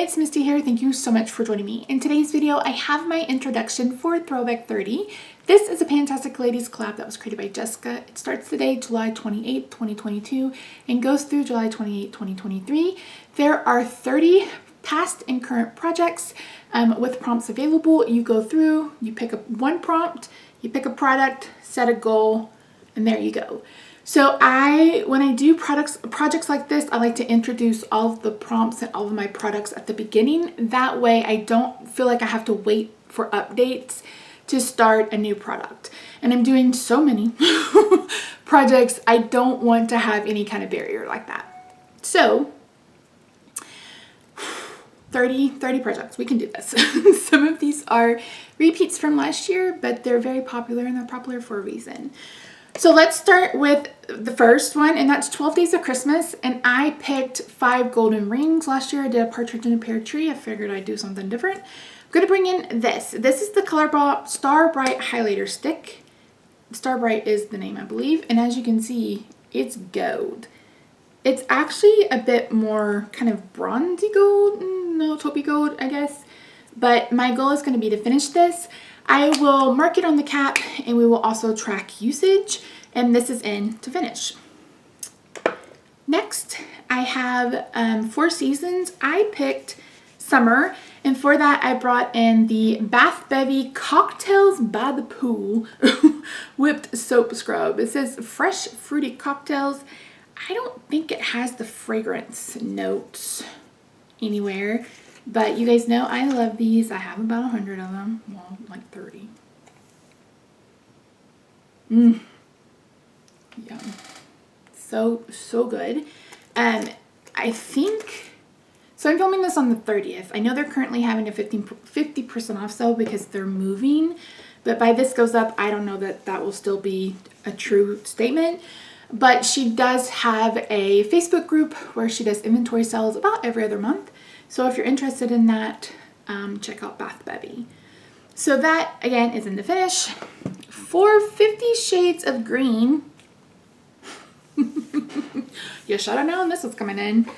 it's Misty here. Thank you so much for joining me. In today's video, I have my introduction for Throwback 30. This is a Fantastic Ladies collab that was created by Jessica. It starts today, July 28th, 2022, and goes through July 28th, 2023. There are 30 past and current projects with prompts available. You go through, you pick up one prompt, you pick a product, set a goal, and there you go. So when I do projects like this, I like to introduce all of the prompts and all of my products at the beginning. That way I don't feel like I have to wait for updates to start a new product. And I'm doing so many projects, I don't want to have any kind of barrier like that. So 30 projects, we can do this. Some of these are repeats from last year, but they're very popular and they're popular for a reason. So let's start with the first one, and that's 12 Days of Christmas. And I picked 5 golden rings. Last year I did a partridge in a pear tree. I figured I'd do something different. I'm going to bring in this. This is the Colourpop Star Bright Highlighter Stick. Star Bright is the name, I believe. And as you can see, it's gold. It's actually a bit more kind of bronzy gold. No, taupey gold, I guess. But my goal is going to be to finish this. I will mark it on the cap and we will also track usage, and this is in to finish. Next, I have 4 seasons. I picked summer, and for that I brought in the Bath Bevy Cocktails by the Pool Whipped Soap Scrub. It says fresh fruity cocktails. I don't think it has the fragrance notes anywhere. But you guys know I love these. I have about 100 of them. Well, like 30. Yum. So good. I think, so I'm filming this on the 30th. I know they're currently having a 50% off sale because they're moving. But by this goes up, I don't know that that will still be a true statement. But she does have a Facebook group where she does inventory sales about every other month. So if you're interested in that, check out Bath Bevy. So that, again, is in the finish. For 50 Shades of Green, you should have known this was coming in.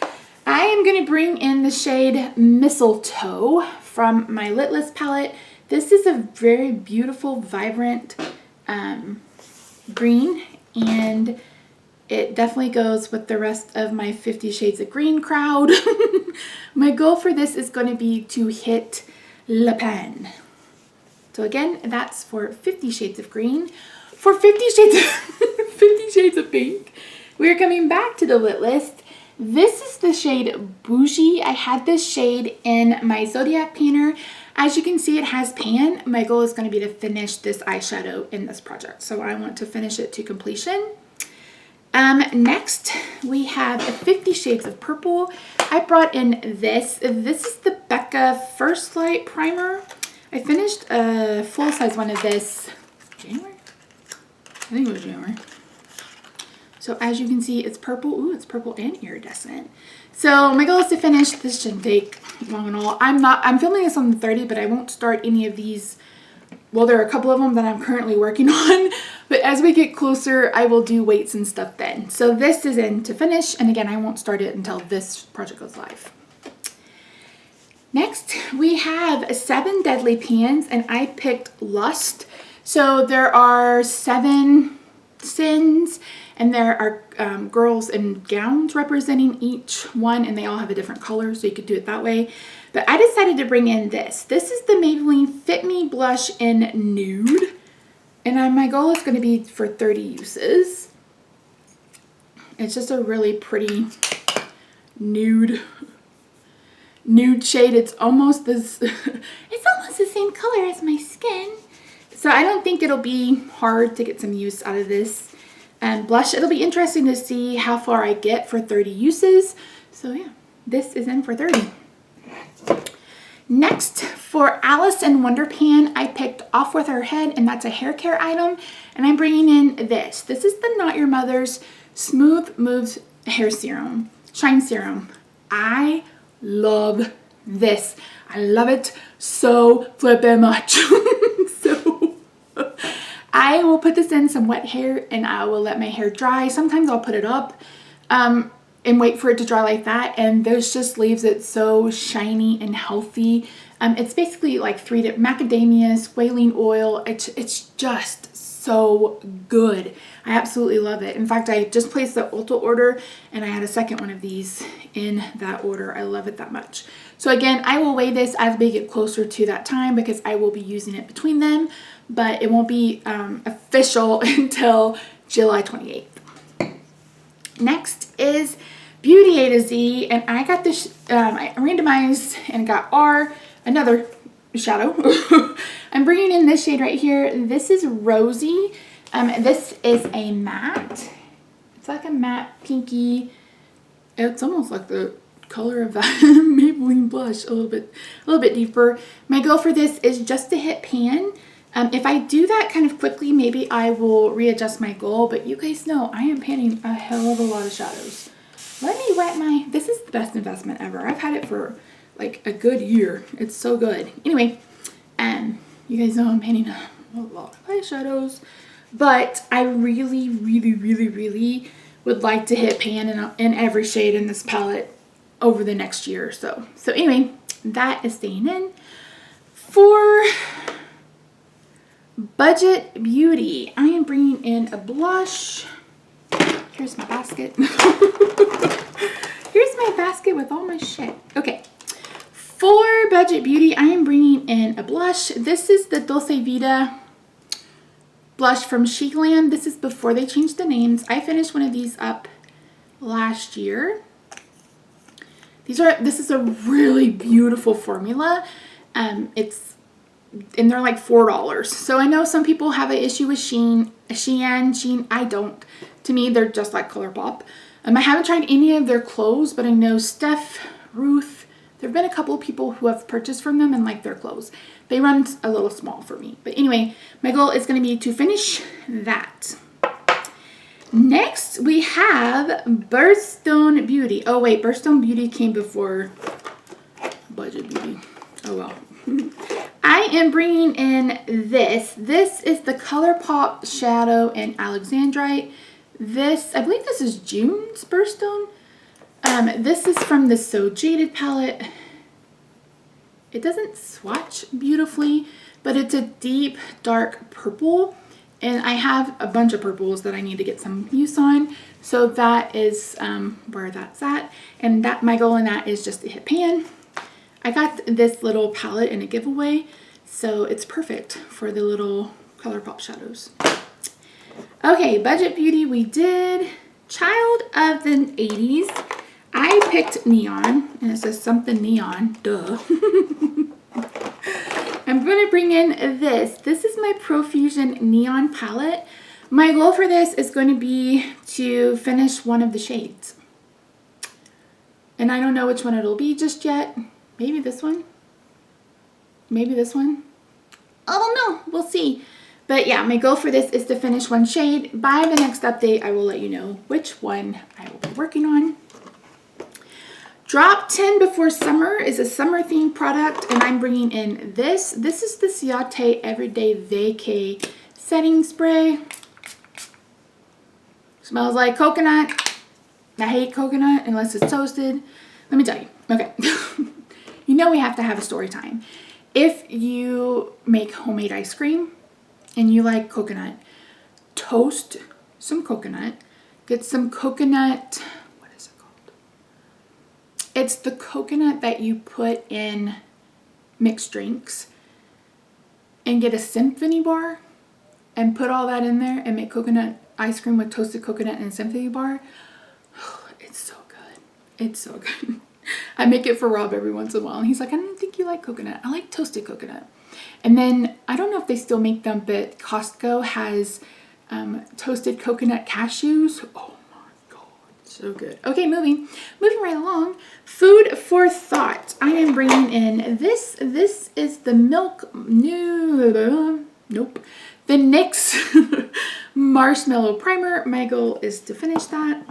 I am going to bring in the shade Mistletoe from my Litless palette. This is a very beautiful, vibrant green, and it definitely goes with the rest of my 50 Shades of Green crowd. My goal for this is going to be to hit Le Pen. So again, that's for 50 Shades of Green. For 50 Shades of Pink, we're coming back to the Lit List. This is the shade Bougie. I had this shade in my Zodiac Painter. As you can see, it has pan. My goal is going to be to finish this eyeshadow in this project. So I want to finish it to completion. Next, we have 50 Shades of Purple. I brought in this. This is the Becca First Light Primer. I finished a full-size one of this January? I think it was January. So as you can see, it's purple. Ooh, it's purple and iridescent. So my goal is to finish. This shouldn't take long at all. I'm filming this on the 30th, but I won't start any of these. Well, there are a couple of them that I'm currently working on, but as we get closer, I will do weights and stuff then. So this is in to finish, and again, I won't start it until this project goes live. Next, we have 7 Deadly Pans, and I picked Lust. So there are 7 sins, and there are girls in gowns representing each one, and they all have a different color, so you could do it that way. But I decided to bring in this. This is the Maybelline Fit Me Blush in Nude. And my goal is going to be for 30 uses. It's just a really pretty nude shade. It's almost this, it's almost the same color as my skin. So I don't think it'll be hard to get some use out of this. And blush, it'll be interesting to see how far I get for 30 uses. So yeah, this is in for 30. Next, for Alice in Wonder Pan, I picked Off With Her Head, and that's a hair care item. And I'm bringing in this. This is the Not Your Mother's Smooth Moves Hair Serum, Shine Serum. I love this. I love it so flippin' much. So I will put this in some wet hair and I will let my hair dry. Sometimes I'll put it up. and wait for it to dry like that, and this just leaves it so shiny and healthy. It's basically like macadamia, squalene oil. It's just so good. I absolutely love it. In fact, I just placed the Ulta order and I had a second one of these in that order. I love it that much. So again, I will weigh this as we get closer to that time because I will be using it between them, but it won't be official until July 28th. Next is Beauty A to Z, and I got this, I randomized and got another shadow. I'm bringing in this shade right here. This is Rosy. This is a matte. It's like a matte pinky. It's almost like the color of that Maybelline blush, a little bit deeper. My goal for this is just to hit pan. If I do that kind of quickly, maybe I will readjust my goal, but you guys know I am panning a hell of a lot of shadows. Let me wet this is the best investment ever. I've had it for like a good year. It's so good. Anyway, you guys know I'm painting a lot of eyeshadows, but I really would like to hit pan in every shade in this palette over the next year or so. So anyway, that is staying in. For Budget Beauty, I am bringing in a blush. Here's my basket. Here's my basket with all my shit. Okay. For Budget Beauty, I am bringing in a blush. This is the Dulce Vita blush from Chicland. This is before they changed the names. I finished one of these up last year. This is a really beautiful formula. And they're like $4. So I know some people have an issue with Shein. I don't. To me, they're just like Colourpop. I haven't tried any of their clothes, but I know Steph, Ruth, there have been a couple of people who have purchased from them and like their clothes. They run a little small for me. But anyway, my goal is going to be to finish that. Next, we have Birthstone Beauty. Oh wait, Birthstone Beauty came before Budget Beauty. Oh well. I am bringing in this. This is the Colourpop Shadow in Alexandrite. I believe this is June's Birthstone. This is from the So Jaded palette. It doesn't swatch beautifully, but it's a deep, dark purple. And I have a bunch of purples that I need to get some use on. So that is where that's at. And my goal in that is just to hit pan. I got this little palette in a giveaway, so it's perfect for the little Colourpop shadows. Okay, Budget Beauty we did. Child of the 80s. I picked Neon, and it says something neon, duh. I'm going to bring in this. This is my Profusion Neon palette. My goal for this is going to be to finish one of the shades. And I don't know which one it'll be just yet. Maybe this one. Maybe this one. I don't know. We'll see. But yeah, my goal for this is to finish one shade. By the next update, I will let you know which one I will be working on. Drop 10 Before Summer is a summer themed product, and I'm bringing in this. This is the Ciate Everyday Vacay Setting Spray. Smells like coconut. I hate coconut unless it's toasted. Let me tell you. Okay. You know we have to have a story time. If you make homemade ice cream and you like coconut, toast some coconut. Get some coconut, what is it called? It's the coconut that you put in mixed drinks, and get a symphony bar and put all that in there and make coconut ice cream with toasted coconut and a symphony bar. Oh, it's so good. It's so good. I make it for Rob every once in a while, and he's like, I don't think you like coconut. I like toasted coconut. And then, I don't know if they still make them, but Costco has toasted coconut cashews. Oh my God, so good. Okay, moving right along. Food for thought. I am bringing in this. This is the the NYX Marshmallow Primer. My goal is to finish that.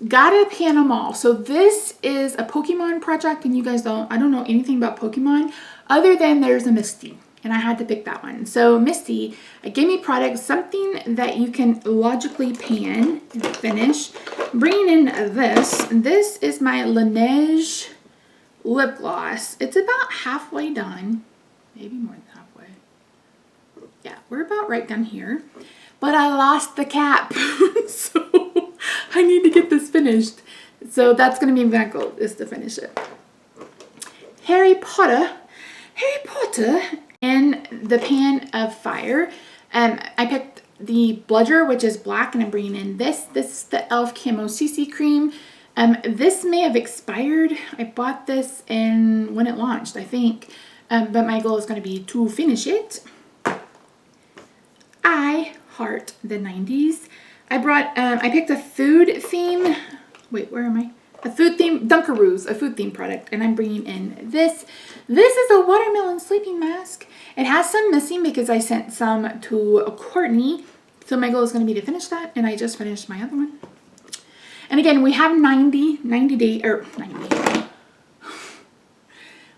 Gotta pan them all. So this is a Pokemon project, and you guys I don't know anything about Pokemon other than there's a Misty, and I had to pick that one. So Misty, a gimme product, something that you can logically pan and finish. Bringing in this. This is my Laneige lip gloss. It's about halfway done. Maybe more than halfway. Yeah, we're about right down here. But I lost the cap. So I need to get this finished. So that's going to be my goal, is to finish it. Harry Potter in the Pan of Fire. I picked the bludger, which is black, and I'm bringing in this. This is the e.l.f. Camo CC Cream. This may have expired. I bought this when it launched, I think. But my goal is going to be to finish it. I heart the 90s. I picked a food theme. Wait, where am I? A food theme, Dunkaroos, a food theme product. And I'm bringing in this. This is a watermelon sleeping mask. It has some missing because I sent some to Courtney. So my goal is going to be to finish that. And I just finished my other one. And again, we have 90 days, or 90.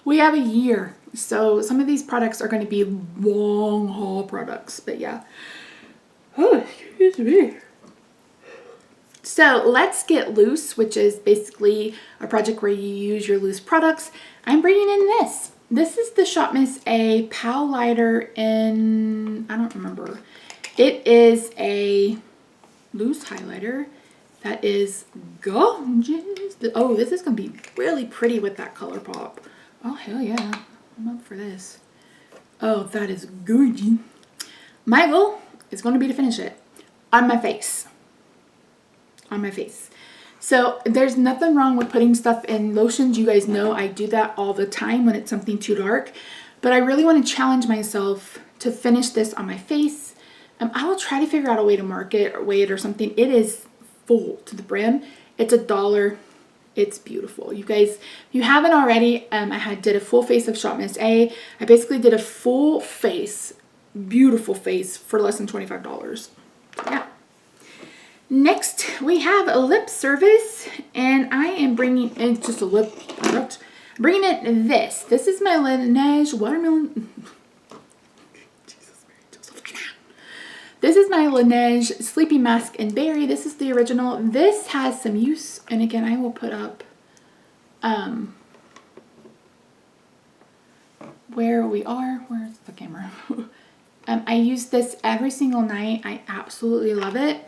We have a year. So some of these products are going to be long haul products. But yeah. Oh, excuse me. So let's get loose, which is basically a project where you use your loose products. I'm bringing in this. This is the Shop Miss A Pow Lighter in, I don't remember. It is a loose highlighter that is gorgeous. Oh, this is going to be really pretty with that Colourpop. Oh, hell yeah. I'm up for this. Oh, that is gorgeous. My goal is going to be to finish it on my face. On my face. So there's nothing wrong with putting stuff in lotions. You guys know I do that all the time when it's something too dark. But I really want to challenge myself to finish this on my face. I will try to figure out a way to mark it or weigh it or something. It is full to the brim. It's $1. It's beautiful. You guys, if you haven't already, I did a full face of Shop Miss A. I basically did a full face, beautiful face for less than $25. Yeah. Next, we have a lip service, and I am bringing in just a lip product. I'm bringing in this. This is my Laneige Watermelon. Jesus, Mary, Josephina. This is my Laneige Sleeping Mask in Berry. This is the original. This has some use, and again, I will put up where we are. Where's the camera? I use this every single night. I absolutely love it.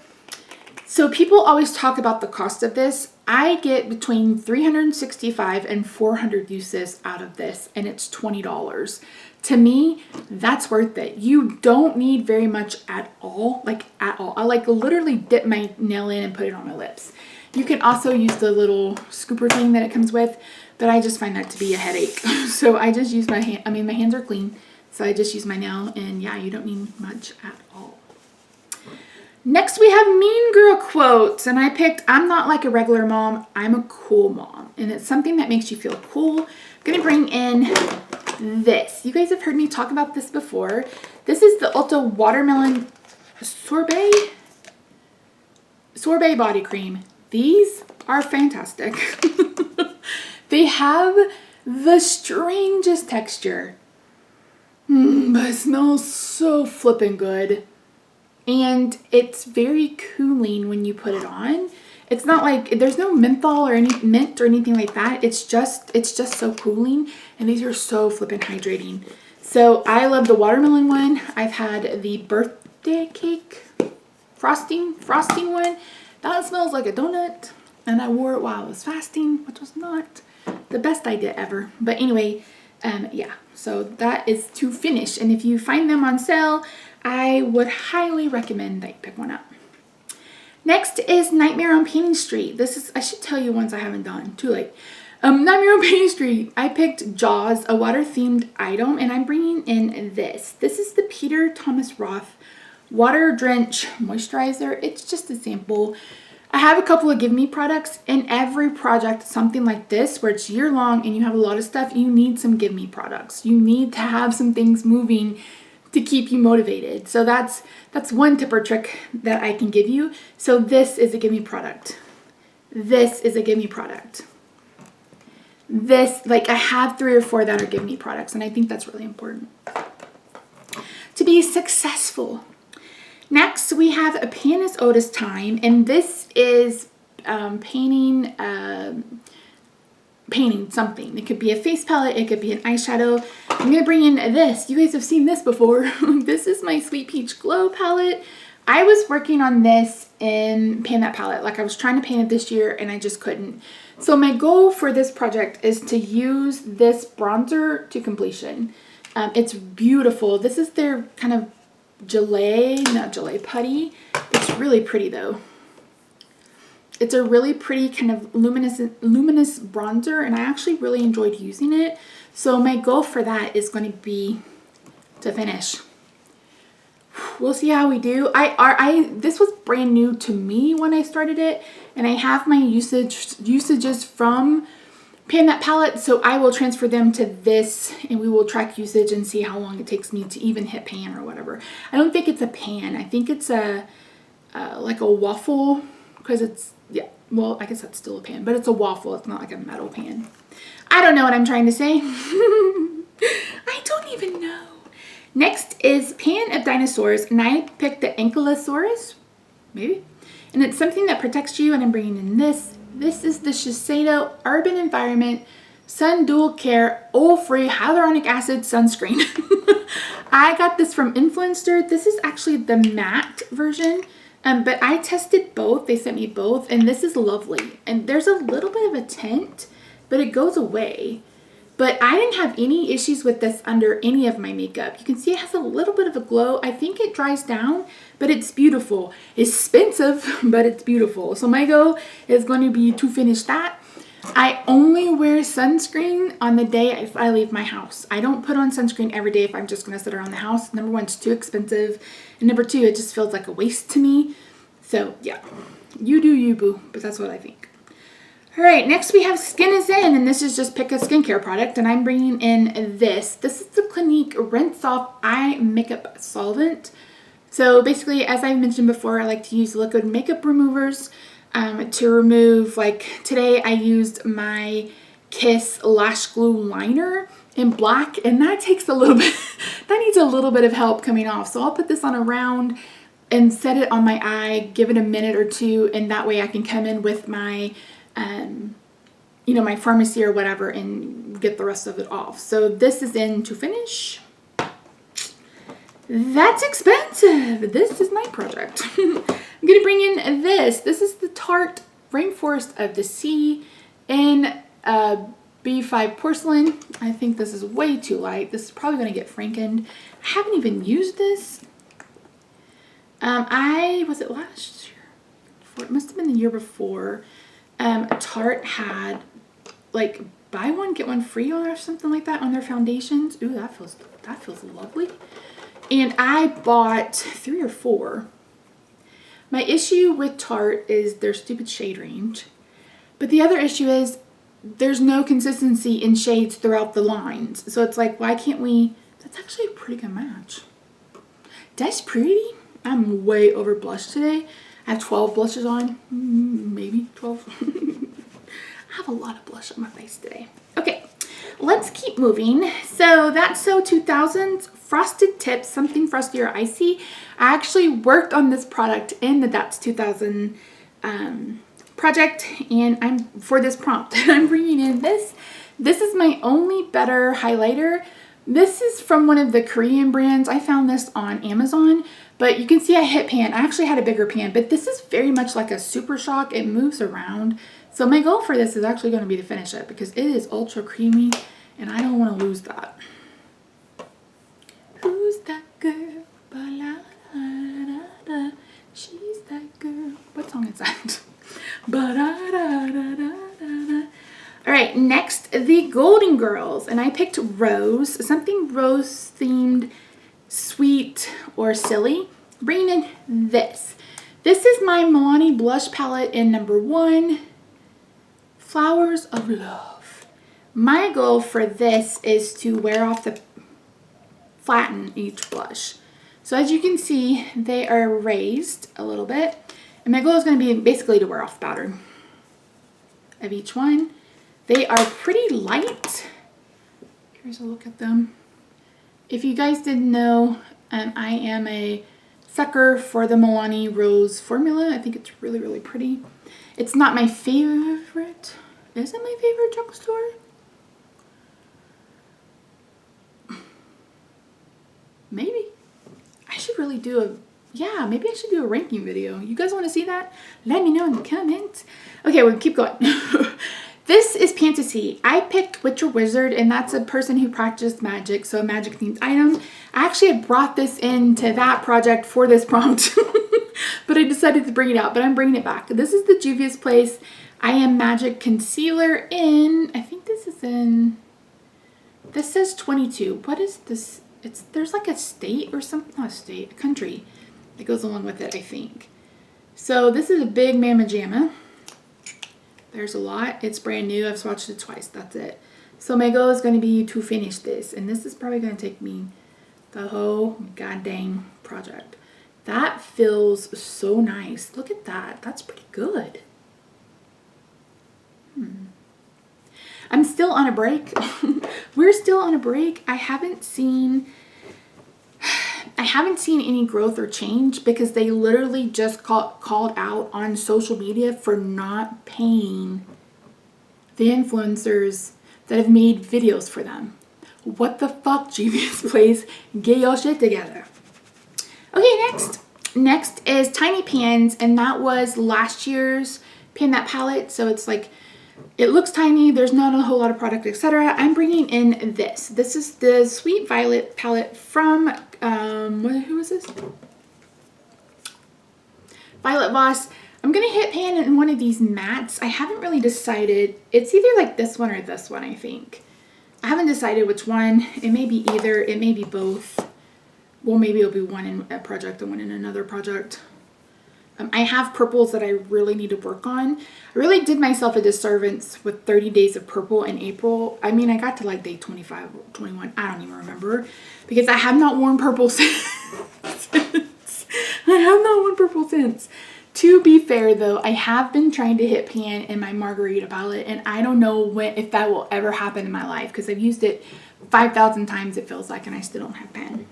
So people always talk about the cost of this. I get between 365 and 400 uses out of this, and it's $20. To me, that's worth it. You don't need very much at all, like at all. I like literally dip my nail in and put it on my lips. You can also use the little scooper thing that it comes with, but I just find that to be a headache. So I just use my hand. I mean, my hands are clean, so I just use my nail, and yeah, you don't need much at all. Next, we have Mean Girl quotes, and I picked, I'm not like a regular mom, I'm a cool mom, and it's something that makes you feel cool. I'm going to bring in this. You guys have heard me talk about this before. This is the Ulta Watermelon Sorbet Body Cream. These are fantastic. They have the strangest texture, but it smells so flippin' good. And it's very cooling when you put it on. It's not like, there's no menthol or any mint or anything like that. It's just so cooling. And these are so flippin' hydrating. So I love the watermelon one. I've had the birthday cake frosting one. That smells like a donut. And I wore it while I was fasting, which was not the best idea ever. But anyway, yeah. So that is to finish. And if you find them on sale, I would highly recommend that you pick one up. Next is Nightmare on Painting Street. This is, I should tell you ones I haven't done. Too late. Nightmare on Painting Street. I picked Jaws, a water-themed item, and I'm bringing in this. This is the Peter Thomas Roth Water Drench Moisturizer. It's just a sample. I have a couple of Give Me products. In every project, something like this, where it's year-long and you have a lot of stuff, you need some Give Me products. You need to have some things moving to keep you motivated. So that's one tip or trick that I can give you. So this is a Give Me product. This is a Give Me product. This, like, I have 3 or 4 that are Give Me products, and I think that's really important to be successful. Next, we have a Panis Otis Time, and this is painting, painting something. It could be a face palette, it could be an eyeshadow. I'm going to bring in this. You guys have seen this before. This is my Sweet Peach Glow palette. I was working on this in Pan That Palette. Like I was trying to paint it this year and I just couldn't. So my goal for this project is to use this bronzer to completion. It's beautiful. This is their kind of putty. It's really pretty though. It's a really pretty kind of luminous bronzer, and I actually really enjoyed using it. So my goal for that is going to be to finish. We'll see how we do. This was brand new to me when I started it, and I have my usages from Pan That Palette, so I will transfer them to this and we will track usage and see how long it takes me to even hit pan or whatever. I don't think it's a pan. I think it's a like a waffle, because it's, yeah, well, I guess that's still a pan, but it's a waffle. It's not like a metal pan. I don't know what I'm trying to say. I don't even know. Next is Pan of Dinosaurs, and I picked the Ankylosaurus, maybe, and it's something that protects you, and I'm bringing in this. This is the Shiseido Urban Environment Sun Dual Care Oil-Free Hyaluronic Acid Sunscreen. I got this from Influencer. This is actually the matte version, but I tested both. They sent me both, and this is lovely. And there's a little bit of a tint, but it goes away. But I didn't have any issues with this under any of my makeup. You can see it has a little bit of a glow. I think it dries down, but it's beautiful. It's expensive, but it's beautiful. So my goal is going to be to finish that. I only wear sunscreen on the day I leave my house. I don't put on sunscreen every day if I'm just going to sit around the house. Number one, it's too expensive. And number two, it just feels like a waste to me. So yeah, you do you, boo. But that's what I think. All right, next we have Skin is In, and this is just pick a skincare product, and I'm bringing in this. This is the Clinique Rinse Off Eye Makeup Solvent. So basically, as I mentioned before, I like to use liquid makeup removers to remove, like today I used my Kiss Lash Glue Liner in black, and that takes a little bit, that needs a little bit of help coming off. So I'll put this on a round and set it on my eye, give it a minute or two, and that way I can come in with my you know, my pharmacy or whatever and get the rest of it off. So this is in to finish. That's expensive. This is my project. I'm going to bring in this. This is the Tarte Rainforest of the Sea in B5 porcelain. I think this is way too light. This is probably going to get frankened. I haven't even used this. Was it last year? It must have been the year before. Tarte had like buy one get one free or something like that on their foundations. Ooh, that feels lovely. And I bought 3 or 4. My issue with Tarte is their stupid shade range, but the other issue is there's no consistency in shades throughout the lines. So it's like, why can't we? That's actually a pretty good match. That's pretty. I'm way over blushed today. I have 12 blushes on, maybe 12. I have a lot of blush on my face today. Okay, let's keep moving. So that's So 2000's Frosted Tips, something frosty or icy. I actually worked on this product in the That's 2000 project, and I'm for this prompt. I'm bringing in this. This is my Only Better highlighter. This is from one of the Korean brands. I found this on Amazon. But you can see I hit pan. I actually had a bigger pan, but this is very much like a Super Shock. It moves around. So my goal for this is actually going to be to finish it because it is ultra creamy and I don't want to lose that. Who's that girl? Ba-la-da-da-da. She's that girl. What song is that? Ba-da-da-da-da-da. All right, next, the Golden Girls. And I picked Rose, something rose themed, sweet or silly. Bringing in this. This is my Milani blush palette in number 1, Flowers of Love. My goal for this is to wear off flatten each blush. So as you can see, they are raised a little bit. And my goal is going to be basically to wear off the pattern of each one. They are pretty light. Here's a look at them. If you guys didn't know, I am a sucker for the Milani Rose formula. I think it's really, really pretty. It's not my favorite. Is it my favorite drugstore? Maybe. I should really do a, yeah, maybe I should do a ranking video. You guys want to see that? Let me know in the comments. Okay, we'll keep going. This is Fantasy. I picked Witch or Wizard, and that's a person who practiced magic, so a magic themed item. I actually had brought this into that project for this prompt, but I decided to bring it out, but I'm bringing it back. This is the Juvia's Place I Am Magic Concealer in, I think this is in, this says 22. What is this? There's like a state or something, not a state, a country that goes along with it, I think. So this is a big mamma jamma. There's a lot. It's brand new. I've swatched it twice. That's it. So my goal is going to be to finish this, and this is probably going to take me the whole goddamn project. That feels so nice. Look at that. That's pretty good. I'm still on a break. We're still on a break. I haven't seen any growth or change because they literally just called out on social media for not paying the influencers that have made videos for them. What the fuck, Juvia's Place? Get your shit together. Okay, next is Tiny Pans, and that was last year's Pan That palette. So it's like, it looks tiny, there's not a whole lot of product, etc. I'm bringing in this. This is the Sweet Violet palette from, who is this? Violet Voss. I'm going to hit pan in one of these mattes. I haven't really decided. It's either like this one or this one, I think. I haven't decided which one. It may be either. It may be both. Well, maybe it'll be one in a project and one in another project. I have purples that I really need to work on. I really did myself a disservice with 30 days of purple in April. I mean, I got to like day 25, 21. I don't even remember because I have not worn purple since. I have not worn purple since. To be fair though, I have been trying to hit pan in my Margarita palette, and I don't know if that will ever happen in my life because I've used it 5,000 times it feels like, and I still don't have pan.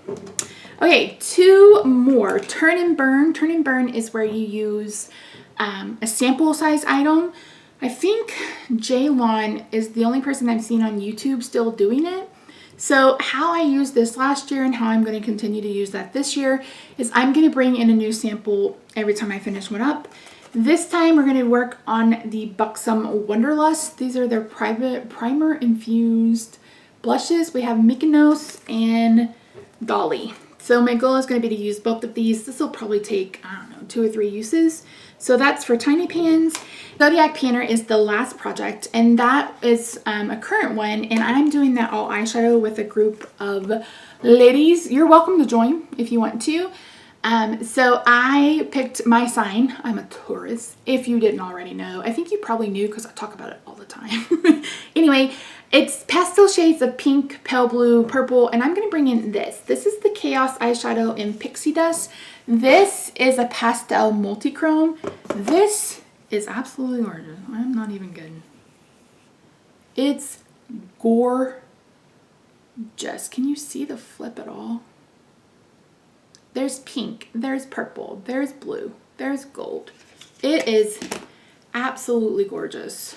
Okay, two more. Turn and Burn. Turn and Burn is where you use a sample size item. I think Jaylon is the only person I've seen on YouTube still doing it. So how I used this last year and how I'm going to continue to use that this year is I'm going to bring in a new sample every time I finish one up. This time we're going to work on the Buxom Wanderlust. These are their private primer infused blushes. We have Mykonos and Dolly. So my goal is going to be to use both of these. This will probably take, I don't know, 2 or 3 uses. So that's for Tiny Pans. Zodiac Panner is the last project, and that is a current one, and I'm doing that all eyeshadow with a group of ladies. You're welcome to join if you want to. So I picked my sign. I'm a Taurus, if you didn't already know. I think you probably knew because I talk about it all the time. Anyway, it's pastel shades of pink, pale blue, purple, and I'm going to bring in this. This is the Chaos eyeshadow in Pixie Dust. This is a pastel multi-chrome. This is absolutely gorgeous. I'm not even kidding. It's gorgeous. Can you see the flip at all? There's pink, there's purple, there's blue, there's gold. It is absolutely gorgeous.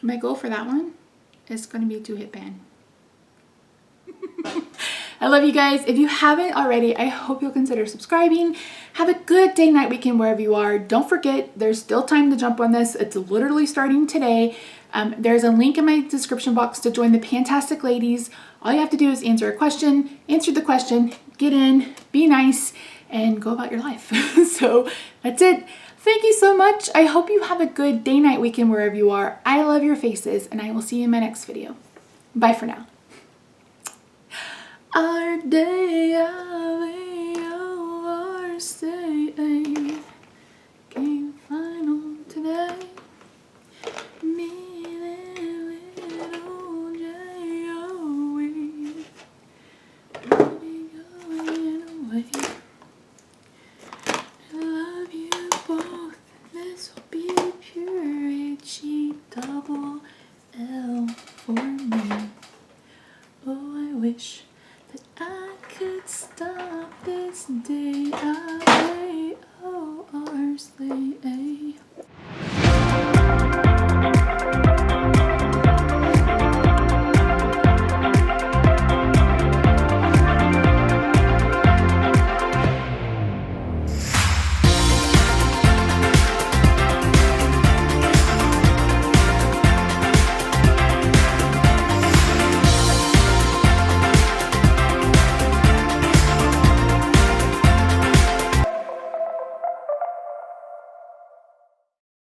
My goal for that one is going to be to hit pan. I love you guys. If you haven't already, I hope you'll consider subscribing. Have a good day, night, weekend, wherever you are. Don't forget, there's still time to jump on this. It's literally starting today. There's a link in my description box to join the Fantastic Ladies. All you have to do is answer a question, answer the question, get in, be nice, and go about your life. So that's it. Thank you so much. I hope you have a good day, night, weekend, wherever you are. I love your faces, and I will see you in my next video. Bye for now. Our day our stay came final today. Me and little J.O.E. We'll be going away. I love you both. This will be pure H-E-double-L for me. Oh, I wish that I could stop this day away, oh, our sleigh.